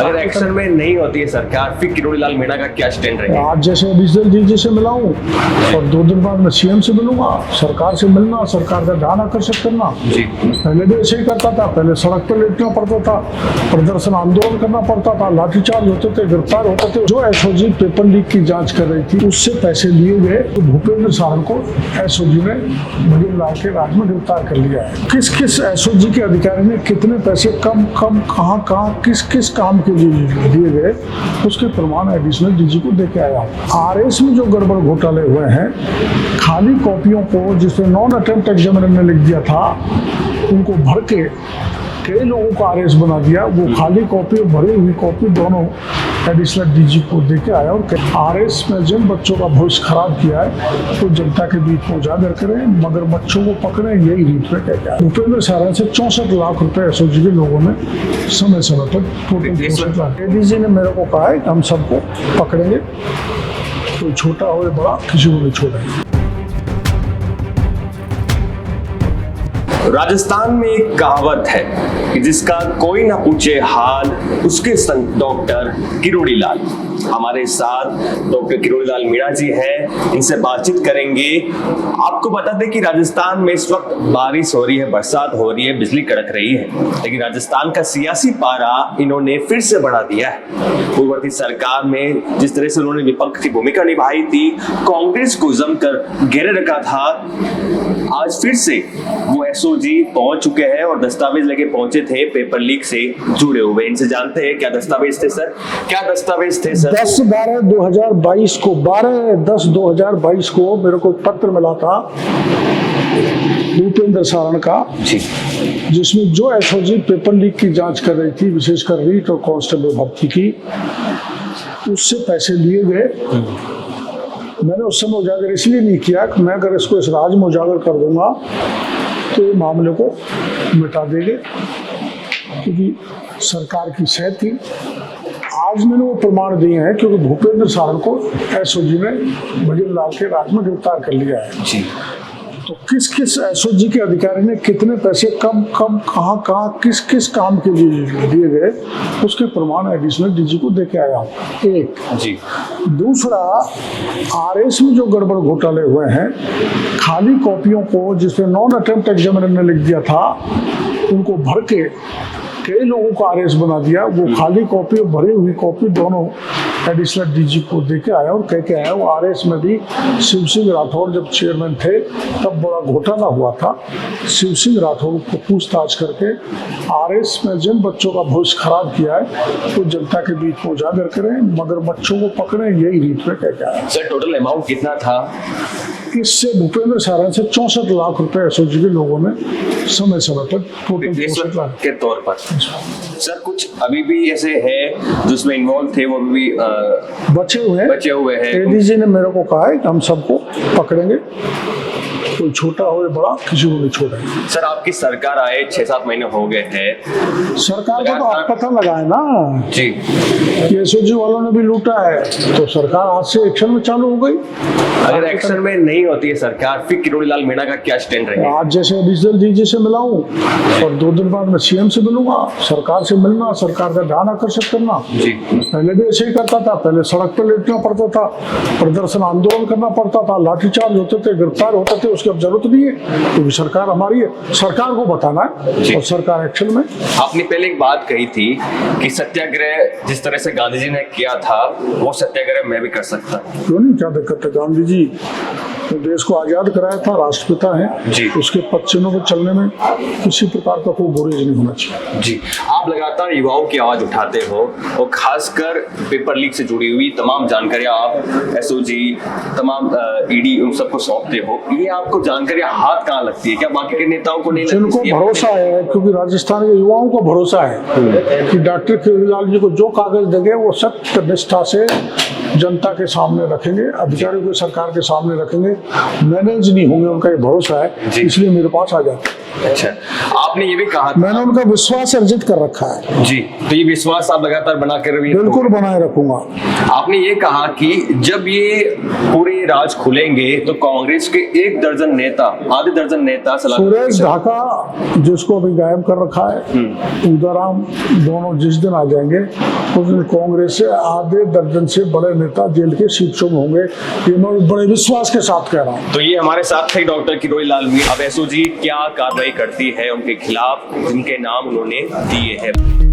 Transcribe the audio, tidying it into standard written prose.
अगर एक्शन में नहीं होती है सरकार, फिर किरोड़ी लाल मीणा का क्या स्टैंड रहेगा? आज जैसे डिजिटल जी से मिला हूँ और 2 दिन बाद मैं सीएम से मिलूंगा। सरकार से मिलना, सरकार का ध्यान आकर्षित करना। जी, पहले भी ऐसे ही करता था। पहले सड़क पर लेटना पड़ता था, प्रदर्शन आंदोलन करना पड़ता था, लाठीचार्ज होते थे, गिरफ्तार होते थे। जो एसओजी पेपर लीक की जांच कर रही थी, उससे पैसे लिए गए तो भूपेंद्र सारंग को एसओजी ने भजन लाल के राज में गिरफ्तार कर लिया है। किस किस एसओजी के अधिकारी ने कितने पैसे कम कहाँ किस किस काम के लिए दिए गए, उसके प्रमाण एडिशनल डीजी को देके आया हूँ। आरएस में जो गड़बड़ घोटाले हुए हैं, खाली कॉपियों को जिसमें नॉन अटेम्प्ट एग्जामिनर ने लिख दिया था, उनको भर के कई लोगों को आरएस बना दिया। वो खाली कॉपी और भरी हुई कॉपी दोनों एडिशनल डीजी को देके आया और आरएस में जिन बच्चों का भविष्य खराब किया है तो जनता के बीच में उजागर करें, मगर बच्चों को पकड़े, यही रीत में कहते हैं। भूपेंद्र सारंग से 64 लाख रुपए एसओजी के लोगों ने समय समय पर टोटल 64 लाख। डीजी ने मेरे को कहा है कि हम सबको पकड़ेंगे, कोई छोटा हो या बड़ा, किसी को नहीं छोड़ेंगे। राजस्थान में एक कहावत है कि जिसका कोई ना पूछे हाल, उसके संग डॉक्टर किरोड़ी लाल। हमारे साथ डॉक्टर किरोड़ी लाल मीणा जी हैं, इनसे बातचीत करेंगे। आपको बता दें कि राजस्थान में इस वक्त बारिश हो रही है, बरसात हो रही है, बिजली कड़क रही है, लेकिन राजस्थान का सियासी पारा इन्होंने फिर से बढ़ा दिया है। पूर्ववर्ती सरकार में जिस तरह से उन्होंने विपक्ष की भूमिका निभाई थी, कांग्रेस को जमकर घेरे रखा था, आज फिर से वो एसओजी पहुंच चुके हैं और दस्तावेज लेके पहुंचे थे पेपर लीक से जुड़े हुए। इनसे जानते हैं क्या दस्तावेज थे सर, क्या दस्तावेज थे सर? 10/12/2022 को 12/10/2022 को मेरे को पत्र मिला था भूपेंद्र सारंग का, जिसमें जो एसओजी पेपर लीक की जांच कर रही थी, विशेषकर रीट और कांस्टेबल भर्ती की, उससे पैसे लिए गए। मैंने उस समय उजागर इसलिए नहीं किया कि मैं अगर इसको इस राज में उजागर कर दूंगा तो ये मामले को मिटा देंगे, क्योंकि सरकार की सह थी। आज मैंने वो प्रमाण दिए हैं क्योंकि भूपेंद्र सारंग को एसओजी ने भजन लाल के राज में गिरफ्तार कर लिया है। जी, तो किस किस एसओजी के अधिकारी ने कितने पैसे कम कहाँ किस किस काम के लिए दिए गए, उसके प्रमाण एडिशनल डीजी को देके आया हूँ। एक जी, दूसरा, आरएस में जो गड़बड़ घोटाले हुए हैं, खाली कॉपियों को जिसमें नॉन अटेम्प्ट एग्जामिनर ने लिख दिया था, उनको भर के कई लोगों को आरएस बना दिया। वो खाली कॉपी और भरी हुई कॉपी दोनों एडिशनल डीजी को देके आया और कह के आया। वो आरएस में भी शिव सिंह राठौर जब चेयरमैन थे तब बड़ा घोटाला हुआ था। शिव सिंह राठौर को पूछताछ करके आरएस में जिन बच्चों का भविष्य खराब किया है तो जनता के बीच में उजागर करें, मगर बच्चों को पकड़े, यही रीत में कह के आया। सर टोटल अमाउंट कितना था? इससे भूपेंद्र सारंग से 64 लाख रुपए एसओजी के लोगों ने समय समय पर टोटल 64 लाख के तौर पर। सर कुछ अभी भी ऐसे है जिसमें इन्वॉल्व थे, वो भी बचे हुए हैं। एडीजी ने मेरे को कहा है कि हम सबको पकड़ेंगे, कोई छोटा हो या बड़ा, किसी को नहीं छोड़ेंगे। सर आपकी सरकार आए 6-7 महीने हो गए हैं, सरकार का तो आप पता लगाए ना जी, एसओजी वालों ने भी लूटा है, तो सरकार आज से एक्शन में चालू हो गई। अगर एक्शन में नहीं होती है सरकार, फिर किरोड़ी लाल मीणा का क्या स्टैंड रहेगा? आज जैसे डिजिटल जी से मिला हूँ और 2 दिन बाद मैं सीएम से मिलूंगा। सरकार से मिलना, सरकार का ध्यान आकर्षित करना। जी, पहले भी ऐसे ही करता था। पहले सड़क पर लेटना पड़ता था, प्रदर्शन आंदोलन करना पड़ता था, लाठीचार्ज होते थे, गिरफ्तार होते थे। उसकी अब जरूरत नहीं है क्योंकि सरकार हमारी है, सरकार को बताना है और सरकार एक्शन में। आपने पहले एक बात कही थी कि सत्याग्रह जिस तरह से गांधी जी ने किया था, वो सत्याग्रह मैं भी कर सकता हूँ। क्यों नहीं, क्या दिक्कत है? गांधी जी तो देश को आजाद कराया था, राष्ट्रपिता है जी, उसके पद चिन्हों पर चलने में किसी प्रकार का कोई बुराई नहीं होना चाहिए। जी, आप लगातार युवाओं की आवाज उठाते हो और खासकर पेपर लीक से जुड़ी हुई तमाम जानकारियां आप एसओजी, तमाम ईडी उन सबको सौंपते हो। ये आपको जानकारियां हाथ कहाँ लगती है? क्या बाकी के नेताओं को नहीं लगती? जिनको भरोसा है, क्योंकि राजस्थान के युवाओं को भरोसा है कि डॉक्टर किरोड़ी लाल जी को जो कागज देंगे वो सत्य निष्ठा से जनता के सामने रखेंगे, अधिकारियों को सरकार के सामने रखेंगे। मैनेज नहीं होंगे, उनका ये भरोसा जी। है, इसलिए मेरे पास आ जाते हैं। अच्छा, आपने ये भी कहा था, मैंने उनका विश्वास अर्जित कर रखा है, जी, तो ये विश्वास आप लगातार बना कर रहिए। बिल्कुल बनाए रखूंगा। आपने ये कहा कि जब ये पूरे राज खुलेंगे तो कांग्रेस के 1 दर्जन नेता, आधे दर्जन नेता सुरेश ढाका जिसको अभी गायब कर रखा है, उदाराम, दोनों जिस दिन आ जाएंगे उस दिन कांग्रेस से आधे दर्जन से बड़े नेता जेल के शिक्षक होंगे, ये मैं बड़े विश्वास के साथ कह रहा हूँ। तो ये हमारे साथ थे डॉक्टर किरोड़ी लाल मीणा। अब एसओजी क्या कार्रवाई करती है उनके खिलाफ, जिनके नाम उन्होंने दिए हैं।